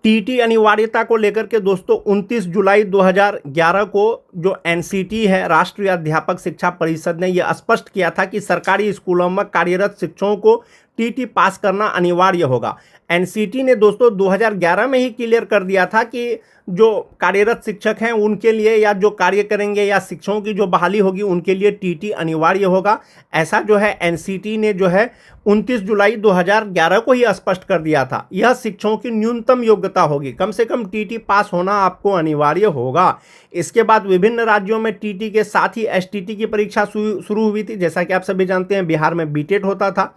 TT अनिवार्यता को लेकर के दोस्तों 29 जुलाई 2011 को जो एनसीटी है, राष्ट्रीय अध्यापक शिक्षा परिषद ने यह स्पष्ट किया था कि सरकारी स्कूलों में कार्यरत शिक्षकों को टीटी पास करना अनिवार्य होगा। एनसीटी ने दोस्तों 2011 में ही क्लियर कर दिया था कि जो कार्यरत शिक्षक हैं उनके लिए, या जो कार्य करेंगे या शिक्षकों की जो बहाली होगी उनके लिए टीटी अनिवार्य होगा। ऐसा जो है एनसीटी ने जो है 29 जुलाई 2011 को ही स्पष्ट कर दिया था। यह शिक्षकों की न्यूनतम योग्यता होगी, कम से कम टीटी पास होना आपको अनिवार्य होगा। इसके बाद विभिन्न राज्यों में टीटी के साथ ही एसटीटी की परीक्षा शुरू हुई थी। जैसा कि आप सभी जानते हैं, बिहार में बीटेट होता था।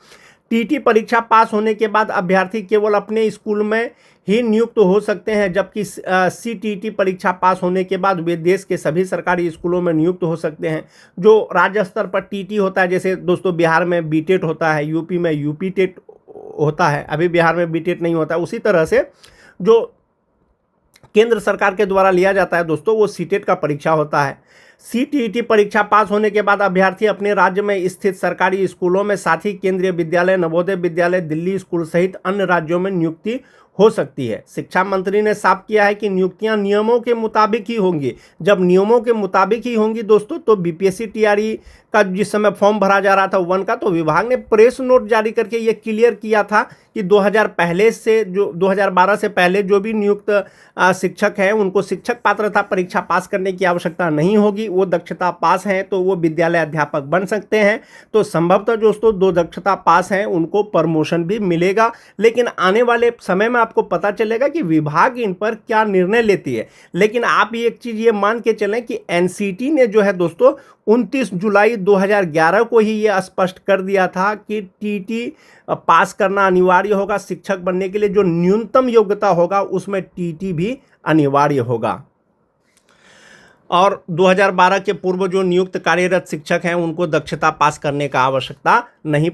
टीटी परीक्षा पास होने के बाद अभ्यर्थी केवल अपने स्कूल में ही नियुक्त हो सकते हैं, जबकि सीटीटी परीक्षा पास होने के बाद वे देश के सभी सरकारी स्कूलों में नियुक्त हो सकते हैं। जो राज्य स्तर पर टीटी होता है, जैसे दोस्तों बिहार में बीटेट होता है, यूपी में यूपी टेट होता है, अभी बिहार में बीटेट नहीं होता, उसी तरह से जो केंद्र सरकार के द्वारा लिया जाता है दोस्तों, वो सीटेट का परीक्षा होता है। सीटीईटी परीक्षा पास होने के बाद अभ्यर्थी अपने राज्य में स्थित सरकारी स्कूलों में, साथ ही केंद्रीय विद्यालय, नवोदय विद्यालय, दिल्ली स्कूल सहित अन्य राज्यों में नियुक्ति हो सकती है। शिक्षा मंत्री ने साफ किया है कि नियुक्तियां नियमों के मुताबिक ही होंगी। जब नियमों के मुताबिक ही होंगी दोस्तों, तो बीपीएससी टीआरई का जिस समय फॉर्म भरा जा रहा था 1 का, तो विभाग ने प्रेस नोट जारी करके ये क्लियर किया था कि 2012 से पहले जो भी नियुक्त शिक्षक हैं उनको शिक्षक पात्रता परीक्षा पास करने की आवश्यकता नहीं होगी। वो दक्षता पास हैं तो वो विद्यालय अध्यापक बन सकते हैं। तो संभवतः दोस्तों 2 दक्षता पास हैं उनको प्रमोशन भी मिलेगा। लेकिन आने वाले समय में आपको पता चलेगा कि विभाग इन पर क्या निर्णय लेती है। लेकिन आप एक चीज़ ये मान के चलें कि एनसीटी ने जो है दोस्तों 29 जुलाई 2011 को ही ये स्पष्ट कर दिया था कि टीटी पास करना अनिवार्य होगा। शिक्षक बनने के लिए जो न्यूनतम योग्यता होगा उसमें टीटी भी अनिवार्य होगा। और 2012 के पूर्व जो नियुक्त कार्यरत शिक्षक हैं उनको दक्षता पास करने का आवश्यकता नहीं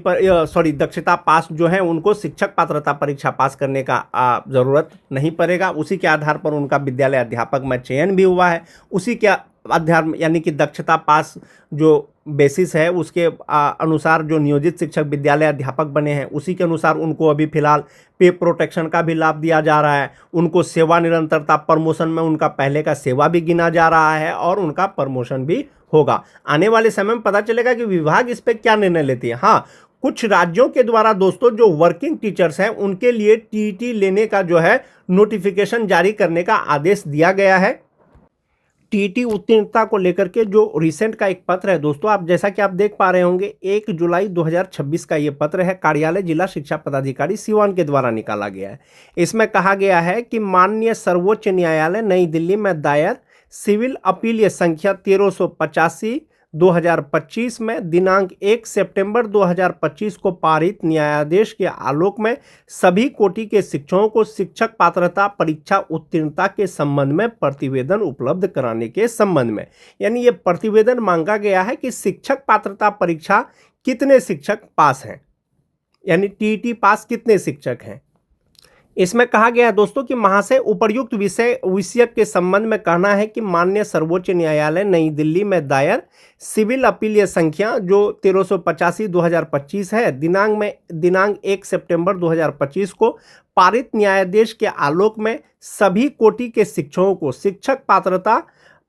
दक्षता पास जो है उनको शिक्षक पात्रता परीक्षा पास करने का ज़रूरत नहीं पड़ेगा। उसी के आधार पर उनका विद्यालय अध्यापक में चयन भी हुआ है। उसी के आधार यानी कि दक्षता पास जो बेसिस है उसके अनुसार जो नियोजित शिक्षक विद्यालय अध्यापक बने हैं उसी के अनुसार उनको अभी फिलहाल पे प्रोटेक्शन का भी लाभ दिया जा रहा है। उनको सेवा निरंतरता प्रमोशन में उनका पहले का सेवा भी गिना जा रहा है और उनका प्रमोशन भी होगा। आने वाले समय में पता चलेगा कि विभाग इस पर क्या निर्णय लेती है। हाँ, कुछ राज्यों के द्वारा दोस्तों जो वर्किंग टीचर्स हैं उनके लिए टीटी लेने का जो है नोटिफिकेशन जारी करने का आदेश दिया गया है। टीटी उत्तीर्णता को लेकर के जो रिसेंट का एक पत्र है दोस्तों, आप जैसा कि आप देख पा रहे होंगे 1 जुलाई 2026 का ये पत्र है, कार्यालय जिला शिक्षा पदाधिकारी सिवान के द्वारा निकाला गया है। इसमें कहा गया है कि माननीय सर्वोच्च न्यायालय नई दिल्ली में दायर सिविल अपील संख्या 1385/2025 में दिनांक 1 सितंबर 2025 को पारित न्यायादेश के आलोक में सभी कोटि के शिक्षकों को शिक्षक पात्रता परीक्षा उत्तीर्णता के संबंध में प्रतिवेदन उपलब्ध कराने के संबंध में, यानी ये प्रतिवेदन मांगा गया है कि शिक्षक पात्रता परीक्षा कितने शिक्षक पास हैं, यानी टीटी पास कितने शिक्षक हैं। इसमें कहा गया है दोस्तों कि महाशय उपर्युक्त विषय के संबंध में कहना है कि माननीय सर्वोच्च न्यायालय नई दिल्ली में दायर सिविल अपील संख्या जो 1385/2025 है दिनांक 1 सितंबर 2025 को पारित न्यायादेश के आलोक में सभी कोटि के शिक्षकों को शिक्षक पात्रता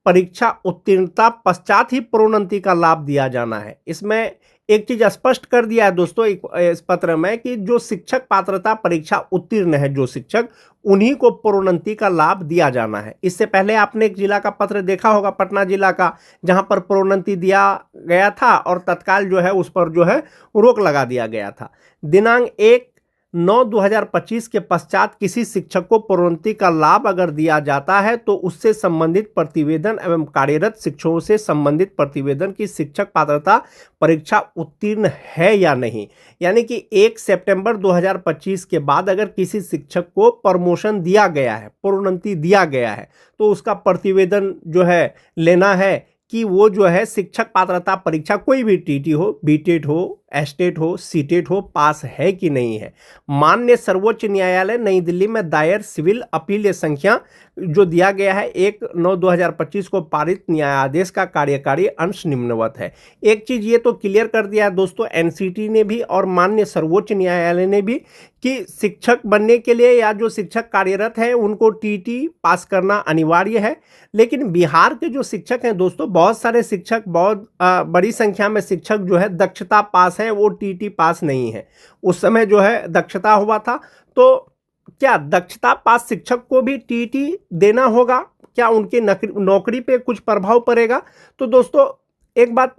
परीक्षा उत्तीर्णता पश्चात ही प्रोन्नति का लाभ दिया जाना है। इसमें एक चीज स्पष्ट कर दिया है दोस्तों इस पत्र में कि जो शिक्षक पात्रता परीक्षा उत्तीर्ण है जो शिक्षक, उन्हीं को प्रोन्नति का लाभ दिया जाना है। इससे पहले आपने एक जिला का पत्र देखा होगा, पटना जिला का, जहां पर प्रोन्नति दिया गया था और तत्काल जो है उस पर जो है रोक लगा दिया गया था। दिनांक 1/9/2025 के पश्चात किसी शिक्षक को प्रोन्नति का लाभ अगर दिया जाता है तो उससे संबंधित प्रतिवेदन एवं कार्यरत शिक्षकों से संबंधित प्रतिवेदन की शिक्षक पात्रता परीक्षा उत्तीर्ण है या नहीं, यानी कि 1 सितंबर 2025 के बाद अगर किसी शिक्षक को प्रमोशन दिया गया है, प्रोन्नति दिया गया है, तो उसका प्रतिवेदन जो है लेना है कि वो जो है शिक्षक पात्रता परीक्षा कोई भी टीटी हो, बीटेट हो, एस्टेट हो, सीटेट हो, पास है कि नहीं है। माननीय सर्वोच्च न्यायालय नई दिल्ली में दायर सिविल अपील संख्या जो दिया गया है 1/9/2025 को पारित न्यायाधीश का कार्यकारी अंश निम्नवत है। एक चीज ये तो क्लियर कर दिया है दोस्तों एनसीटी ने भी और माननीय सर्वोच्च न्यायालय ने भी कि शिक्षक बनने के लिए या जो शिक्षक कार्यरत हैं उनको टीटी पास करना अनिवार्य है। लेकिन बिहार के जो शिक्षक हैं दोस्तों, बहुत सारे शिक्षक, बहुत बड़ी संख्या में शिक्षक जो है दक्षता पास है, वो टीटी पास नहीं है। उस समय जो है दक्षता हुआ था, तो क्या दक्षता पास शिक्षक को भी टीटी देना होगा? क्या उनकी नौकरी पे कुछ प्रभाव पड़ेगा? तो दोस्तों एक बात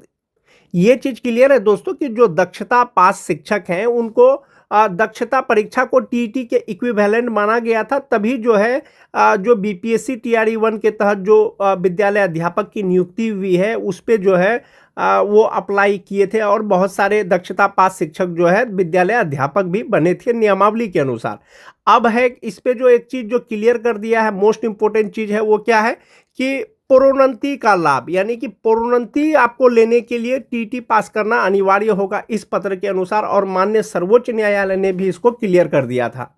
ये चीज क्लियर है दोस्तों कि जो दक्षता पास शिक्षक हैं उनको दक्षता परीक्षा को टीटी के इक्विवेलेंट माना गया था, तभी जो है जो बीपीएससी टीआरई 1 के तहत जो विद्यालय अध्यापक की नियुक्ति हुई है उस पे जो है वो अप्लाई किए थे और बहुत सारे दक्षता पास शिक्षक जो है विद्यालय अध्यापक भी बने थे नियमावली के अनुसार। अब है इस पे जो एक चीज जो क्लियर कर दिया है, मोस्ट इंपोर्टेंट चीज है वो क्या है कि प्रोन्नति का लाभ, यानी कि प्रोन्नति आपको लेने के लिए टीटी पास करना अनिवार्य होगा इस पत्र के अनुसार, और माननीय सर्वोच्च न्यायालय ने भी इसको क्लियर कर दिया था।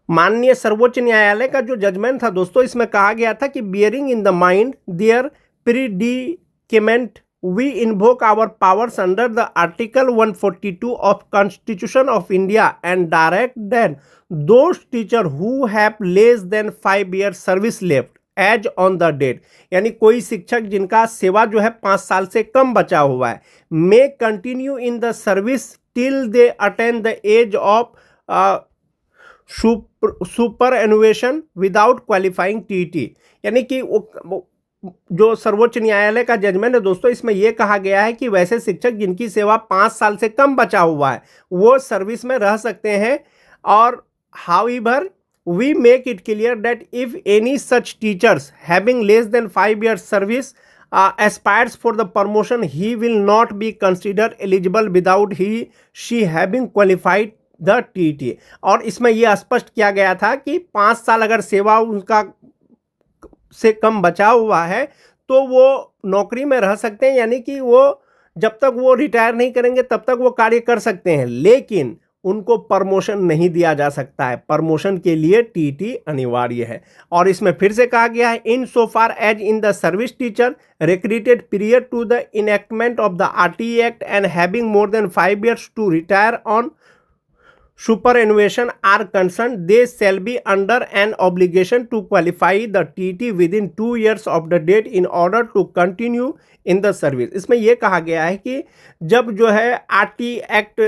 माननीय सर्वोच्च न्यायालय का जो जजमेंट था दोस्तों, इसमें कहा गया था कि bearing in the mind their predicament we invoke our powers under the article 142 of constitution of India and direct that those teacher who have less than 5 years service left as on the date, यानी कोई शिक्षक जिनका सेवा जो है 5 साल से कम बचा हुआ है, may continue in the service till they attain the age of superannuation without qualifying TET. यानी कि जो सर्वोच्च न्यायालय का जजमेंट है दोस्तों, इसमें यह कहा गया है कि वैसे शिक्षक जिनकी सेवा 5 साल से कम बचा हुआ है वो सर्विस में रह सकते हैं। और however we make it clear that if any such teachers having less than 5 years service aspires for the promotion, he will not be considered eligible without she having qualified the TT। और इसमें यह स्पष्ट किया गया था कि 5 साल अगर सेवा उनका से कम बचा हुआ है तो वो नौकरी में रह सकते हैं, यानी कि वो जब तक वो रिटायर नहीं करेंगे तब तक वो कार्य कर सकते हैं, लेकिन उनको प्रमोशन नहीं दिया जा सकता है। प्रमोशन के लिए टीटी अनिवार्य है। और इसमें फिर से कहा गया है in so far as in the service teacher recruited prior to the enactment of the RTE act and having more than 5 years to retire on superannuation are concerned, they shall be under an obligation to qualify the TT within 2 years of the date in order to continue in the service। इसमें यह कहा गया है कि जब जो है RTE act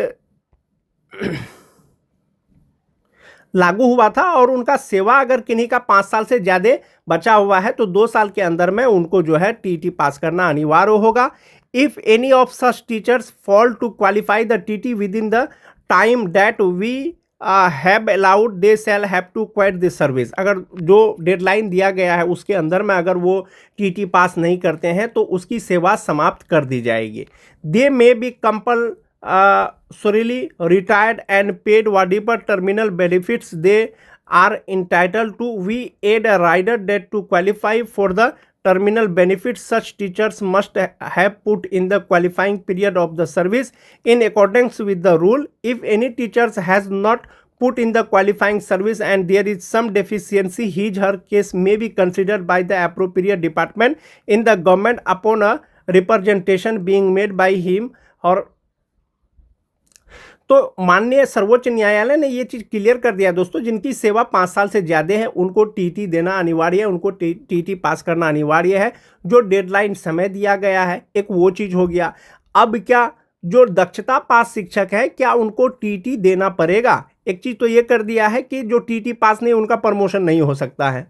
लागू हुआ था और उनका सेवा अगर किन्हीं का 5 साल से ज़्यादा बचा हुआ है तो 2 साल के अंदर में उनको जो है टीटी पास करना अनिवार्य होगा। If any of such teachers fall to qualify the TT within the time that we have allowed they shall have to quit this service. अगर जो डेडलाइन दिया गया है उसके अंदर में अगर वो टीटी पास नहीं करते हैं तो उसकी सेवा समाप्त कर दी जाएगी। They may be compulsorily retired and paid whatever terminal benefits they are entitled to. We add a rider that to qualify for the terminal benefits such teachers must have put in the qualifying period of the service in accordance with the rule. If any teachers has not put in the qualifying service and there is some deficiency, his her case may be considered by the appropriate department in the government upon a representation being made by him or। तो माननीय सर्वोच्च न्यायालय ने ये चीज़ clear कर दिया दोस्तों, जिनकी सेवा 5 साल से ज़्यादा है उनको टीटी देना अनिवार्य है, उनको टीटी पास करना अनिवार्य है। जो डेडलाइन समय दिया गया है एक वो चीज़ हो गया। अब क्या जो दक्षता पास शिक्षक है क्या उनको टीटी देना पड़ेगा? एक चीज़ तो ये कर दिया है कि जो टीटी पास नहीं उनका प्रमोशन नहीं हो सकता है।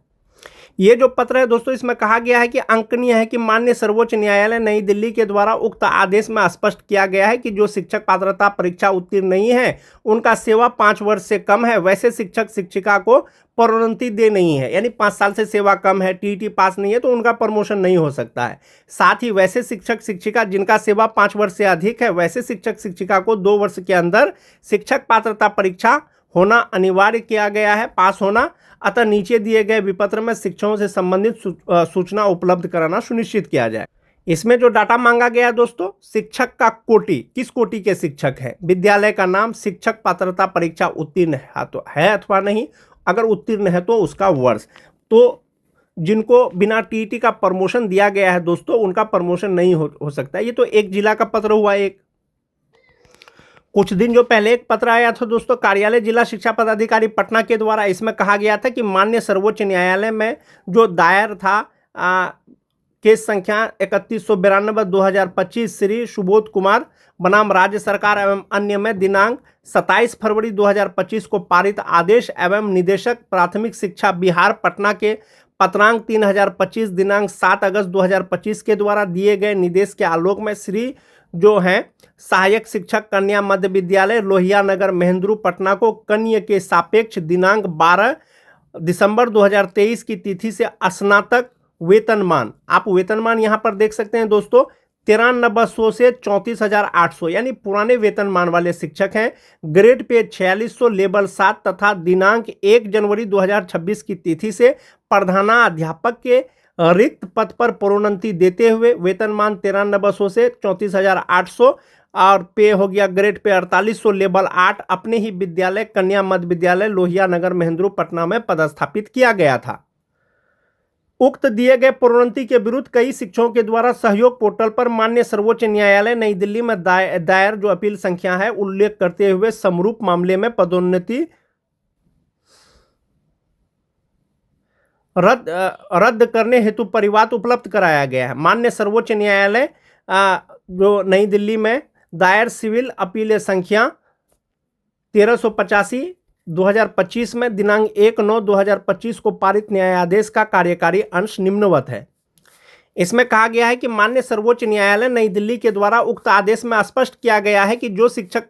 ये जो पत्र है दोस्तों इसमें कहा गया है कि अंकनीय है कि माननीय सर्वोच्च न्यायालय नई दिल्ली के द्वारा उक्त आदेश में स्पष्ट किया गया है कि जो शिक्षक पात्रता परीक्षा उत्तीर्ण नहीं है, उनका सेवा 5 वर्ष से कम है, वैसे शिक्षक शिक्षिका को प्रोन्नति दे नहीं है, यानी 5 साल से सेवा कम है, टीटी पास नहीं है तो उनका प्रमोशन नहीं हो सकता है। साथ ही वैसे शिक्षक शिक्षिका जिनका सेवा 5 वर्ष से अधिक है, वैसे शिक्षक शिक्षिका को 2 वर्ष के अंदर शिक्षक पात्रता परीक्षा होना अनिवार्य किया गया है, पास होना। अतः नीचे दिए गए विपत्र में शिक्षकों से संबंधित सूचना उपलब्ध कराना सुनिश्चित किया जाए। इसमें जो डाटा मांगा गया है दोस्तों, शिक्षक का कोटि, किस कोटि के शिक्षक है, विद्यालय का नाम, शिक्षक पात्रता परीक्षा उत्तीर्ण है अथवा नहीं, अगर उत्तीर्ण है तो उसका वर्ष। तो जिनको बिना टीईटी का प्रमोशन दिया गया है दोस्तों, उनका प्रमोशन नहीं हो सकता। ये तो एक जिला का पत्र हुआ। एक कुछ दिन जो पहले एक पत्र आया था दोस्तों, कार्यालय जिला शिक्षा पदाधिकारी पटना के द्वारा। इसमें कहा गया था कि माननीय सर्वोच्च न्यायालय में जो दायर था केस संख्या 3192/2025 श्री सुबोध कुमार बनाम राज्य सरकार एवं अन्य में दिनांक 27 फरवरी 2025 को पारित आदेश एवं निदेशक प्राथमिक शिक्षा बिहार पटना के पत्रांक 3025 दिनांक 7 अगस्त 2025 के द्वारा दिए गए निर्देश के आलोक में श्री जो हैं सहायक शिक्षक कन्या मध्य विद्यालय लोहिया नगर महेंद्रू पटना को कन्या के सापेक्ष दिनांक 12 दिसंबर 2023 की तिथि से स्नातक वेतनमान, आप वेतनमान यहां पर देख सकते हैं दोस्तों, 9300 से 34,800 यानी पुराने वेतनमान वाले शिक्षक हैं। ग्रेड पे 4600 लेवल 7 तथा दिनांक 1 जनवरी 2026 की तिथि से प्रधानाध्यापक के रिक्त पद पर प्रोन्नति देते हुए वेतनमान 9300 से 34,800 और पे हो गया ग्रेड पे 4800 लेवल 8 अपने ही विद्यालय कन्या मध्य विद्यालय लोहिया नगर महेंद्रू पटना में पदस्थापित किया गया था। उक्त दिए गए प्रोन्नति के विरुद्ध कई शिक्षकों के द्वारा सहयोग पोर्टल पर माननीय सर्वोच्च न्यायालय नई दिल्ली में दायर जो अपील संख्या है उल्लेख करते हुए समरूप मामले में पदोन्नति रद्द करने हेतु परिवाद उपलब्ध कराया गया है। माननीय सर्वोच्च न्यायालय जो नई दिल्ली में दायर सिविल अपील संख्या 1385/2025 में दिनांक 1/9/2025 को पारित न्यायादेश का कार्यकारी अंश निम्नवत है। इसमें कहा गया है कि माननीय सर्वोच्च न्यायालय नई दिल्ली के द्वारा उक्त आदेश में स्पष्ट किया गया है कि जो शिक्षक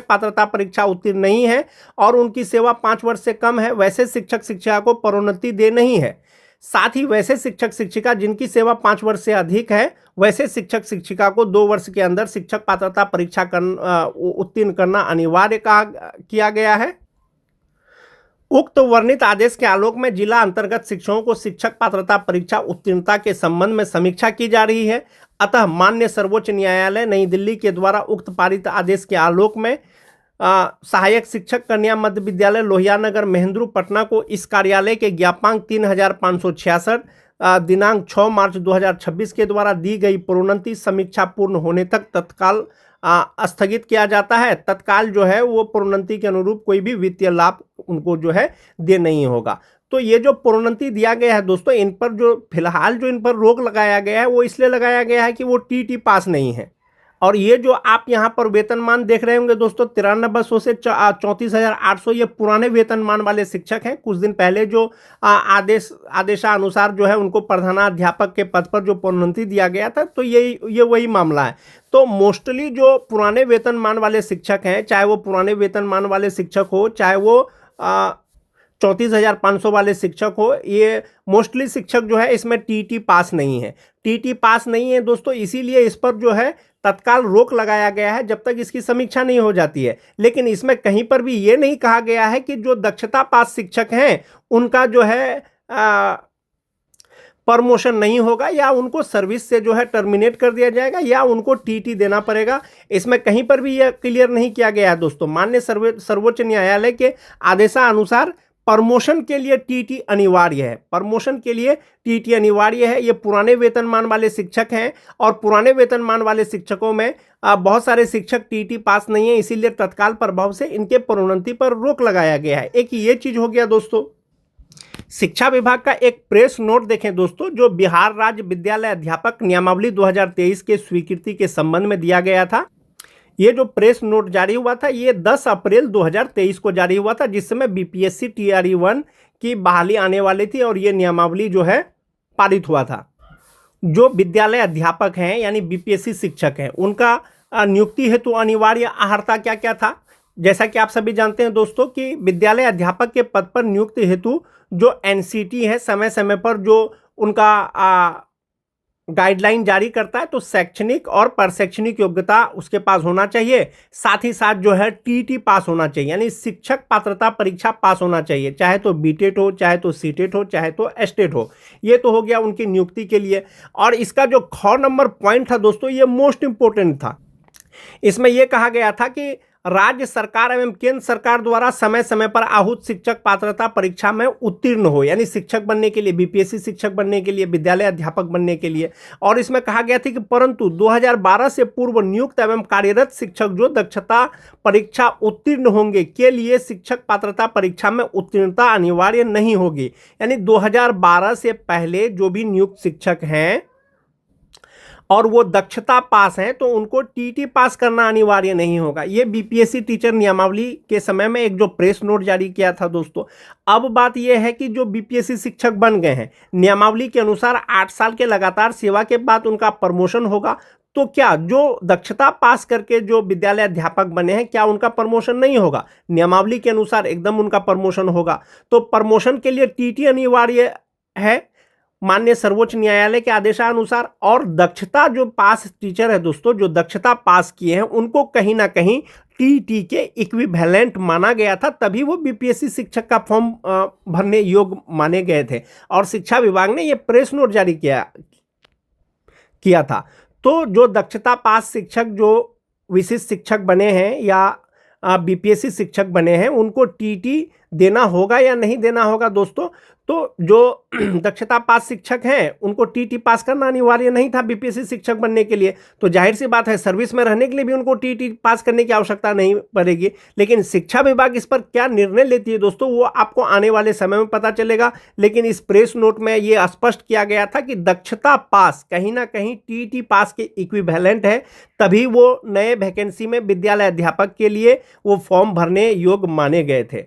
पात्रता परीक्षा उत्तीर्ण नहीं है और उनकी सेवा 5 वर्ष से कम है, वैसे शिक्षक शिक्षिका को प्रोन्नति दे नहीं है। साथ ही वैसे शिक्षक शिक्षिका जिनकी सेवा 5 वर्ष से अधिक है, वैसे शिक्षक शिक्षिका को 2 वर्ष के अंदर शिक्षक पात्रता परीक्षा उत्तीर्ण करना अनिवार्य किया गया है। उक्त वर्णित आदेश के आलोक में जिला अंतर्गत शिक्षकों को शिक्षक पात्रता परीक्षा उत्तीर्णता के संबंध में समीक्षा की जा रही है। अतः माननीय सर्वोच्च न्यायालय नई दिल्ली के द्वारा उक्त पारित आदेश के आलोक में सहायक शिक्षक कन्या मध्य विद्यालय लोहिया नगर महेंद्रू पटना को इस कार्यालय के ज्ञापांक 3566 दिनांक 6 मार्च 2026 के द्वारा दी गई प्रोन्नति समीक्षा पूर्ण होने तक तत्काल स्थगित किया जाता है। तत्काल जो है वो प्रोन्नति के अनुरूप कोई भी वित्तीय लाभ उनको जो है दे नहीं होगा। तो ये जो प्रोन्नति दिया गया है दोस्तों, इन पर जो फिलहाल जो इन पर रोक लगाया गया है वो इसलिए लगाया गया है कि वो टीटी पास नहीं है। और ये जो आप यहाँ पर वेतनमान देख रहे होंगे दोस्तों 9300 से 34,800 ये पुराने वेतनमान वाले शिक्षक हैं। कुछ दिन पहले जो आदेशानुसार जो है उनको प्रधानाध्यापक के पद पर जो प्रोन्नति दिया गया था, तो ये वही मामला है। तो मोस्टली जो पुराने वेतनमान वाले शिक्षक हैं, चाहे वो पुराने वेतनमान वाले शिक्षक हो, चाहे वो 34,500 वाले शिक्षक हो, ये मोस्टली शिक्षक जो है इसमें टीटी पास नहीं है। टीटी पास नहीं है दोस्तों, इसीलिए इस पर जो है तत्काल रोक लगाया गया है जब तक इसकी समीक्षा नहीं हो जाती है। लेकिन इसमें कहीं पर भी ये नहीं कहा गया है कि जो दक्षता पास शिक्षक हैं उनका जो है प्रमोशन नहीं होगा या उनको सर्विस से जो है टर्मिनेट कर दिया जाएगा या उनको टीटी देना पड़ेगा। इसमें कहीं पर भी यह क्लियर नहीं किया गया है दोस्तों। माननीय सर्वोच्च न्यायालय के आदेशानुसार प्रमोशन के लिए टीटी अनिवार्य है। प्रमोशन के लिए टीटी अनिवार्य है। ये पुराने वेतनमान वाले शिक्षक हैं और पुराने वेतनमान वाले शिक्षकों में बहुत सारे शिक्षक टीटी पास नहीं है, इसीलिए तत्काल प्रभाव से इनके प्रोन्नति पर रोक लगाया गया है। एक ये चीज हो गया दोस्तों। शिक्षा विभाग का एक प्रेस नोट देखें दोस्तों, जो बिहार राज्य विद्यालय अध्यापक नियमावली 2023 के स्वीकृति के संबंध में दिया गया था। ये जो प्रेस नोट जारी हुआ था ये 10 अप्रैल 2023 को जारी हुआ था, जिस समय बीपीएससी टीआरई 1 की बहाली आने वाली थी और ये नियमावली जो है पारित हुआ था। जो विद्यालय अध्यापक हैं यानी बीपीएससी शिक्षक हैं, उनका नियुक्ति हेतु अनिवार्य अर्हता क्या क्या था। जैसा कि आप सभी जानते हैं दोस्तों कि विद्यालय अध्यापक के पद पर नियुक्ति हेतु जो एनसीटी है, समय समय पर जो उनका गाइडलाइन जारी करता है तो शैक्षणिक और परशैक्षणिक योग्यता उसके पास होना चाहिए, साथ ही साथ जो है टीटी पास होना चाहिए, यानी शिक्षक पात्रता परीक्षा पास होना चाहिए, चाहे तो बीटेट हो, चाहे तो सीटेट हो, चाहे तो एस्टेट हो। ये तो हो गया उनकी नियुक्ति के लिए। और इसका जो ख नंबर पॉइंट था दोस्तों, ये मोस्ट इंपोर्टेंट था। इसमें यह कहा गया था कि राज्य सरकार एवं केंद्र सरकार द्वारा समय समय पर आहूत शिक्षक पात्रता परीक्षा में उत्तीर्ण हो, यानी शिक्षक बनने के लिए, बीपीएससी शिक्षक बनने के लिए, विद्यालय अध्यापक बनने के लिए। और इसमें कहा गया था कि परंतु 2012 से पूर्व नियुक्त एवं कार्यरत शिक्षक जो दक्षता परीक्षा उत्तीर्ण होंगे के लिए शिक्षक पात्रता परीक्षा में उत्तीर्णता अनिवार्य नहीं होगी। यानी 2012 से पहले जो भी नियुक्त शिक्षक हैं और वो दक्षता पास हैं तो उनको टीटी पास करना अनिवार्य नहीं होगा। ये बीपीएससी टीचर नियमावली के समय में एक जो प्रेस नोट जारी किया था दोस्तों। अब बात यह है कि जो बीपीएससी शिक्षक बन गए हैं, नियमावली के अनुसार 8 साल के लगातार सेवा के बाद उनका प्रमोशन होगा। तो क्या जो दक्षता पास करके जो विद्यालय अध्यापक बने हैं, क्या उनका प्रमोशन नहीं होगा? नियमावली के अनुसार एकदम उनका प्रमोशन होगा। तो प्रमोशन के लिए टीटी अनिवार्य है माननीय सर्वोच्च न्यायालय के आदेशानुसार। और दक्षता जो पास टीचर है दोस्तों, जो दक्षता पास किए हैं, उनको कहीं ना कहीं टीटी के इक्विवेलेंट माना गया था, तभी वो बीपीएससी शिक्षक का फॉर्म भरने योग्य माने गए थे। और शिक्षा विभाग ने ये प्रेस नोट जारी किया था। तो जो दक्षता पास शिक्षक जो विशिष्ट शिक्षक बने हैं या बीपीएससी शिक्षक बने हैं, उनको टीटी देना होगा या नहीं देना होगा दोस्तों? तो जो दक्षता पास शिक्षक हैं उनको टीटी पास करना अनिवार्य नहीं था बीपीएससी शिक्षक बनने के लिए। तो जाहिर सी बात है, सर्विस में रहने के लिए भी उनको टीटी पास करने की आवश्यकता नहीं पड़ेगी। लेकिन शिक्षा विभाग इस पर क्या निर्णय लेती है दोस्तों, वो आपको आने वाले समय में पता चलेगा। लेकिन इस प्रेस नोट में ये स्पष्ट किया गया था कि दक्षता पास कहीं ना कहीं टीटी पास के इक्विवेलेंट है, तभी वो नए वैकेंसी में विद्यालय अध्यापक के लिए वो फॉर्म भरने योग्य माने गए थे।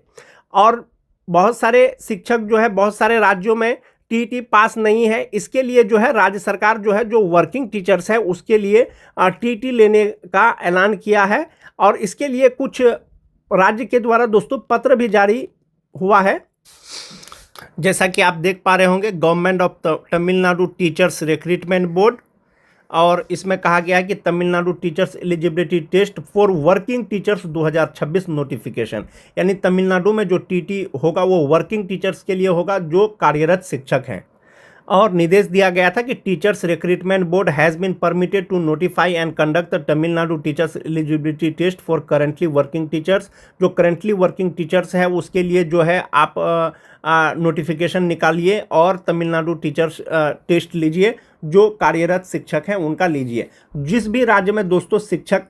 और बहुत सारे शिक्षक जो है, बहुत सारे राज्यों में टीटी पास नहीं है। इसके लिए जो है राज्य सरकार जो है, जो वर्किंग टीचर्स है उसके लिए टीटी लेने का ऐलान किया है। और इसके लिए कुछ राज्य के द्वारा दोस्तों पत्र भी जारी हुआ है, जैसा कि आप देख पा रहे होंगे, government of Tamil Nadu teachers recruitment board. और इसमें कहा गया है कि Tamil Nadu teachers eligibility test for working teachers 2026 notification, यानी तमिलनाडु में जो टीटी होगा वो वर्किंग टीचर्स के लिए होगा जो कार्यरत शिक्षक हैं। और निर्देश दिया गया था कि teachers recruitment board has been permitted to notify and conduct the Tamil Nadu teachers eligibility test for currently working teachers. जो करंटली वर्किंग टीचर्स है उसके लिए जो है आप नोटिफिकेशन निकालिए और तमिलनाडु टीचर्स टेस्ट लीजिए। जो कार्यरत शिक्षक हैं उनका लीजिए। जिस भी राज्य में दोस्तों शिक्षक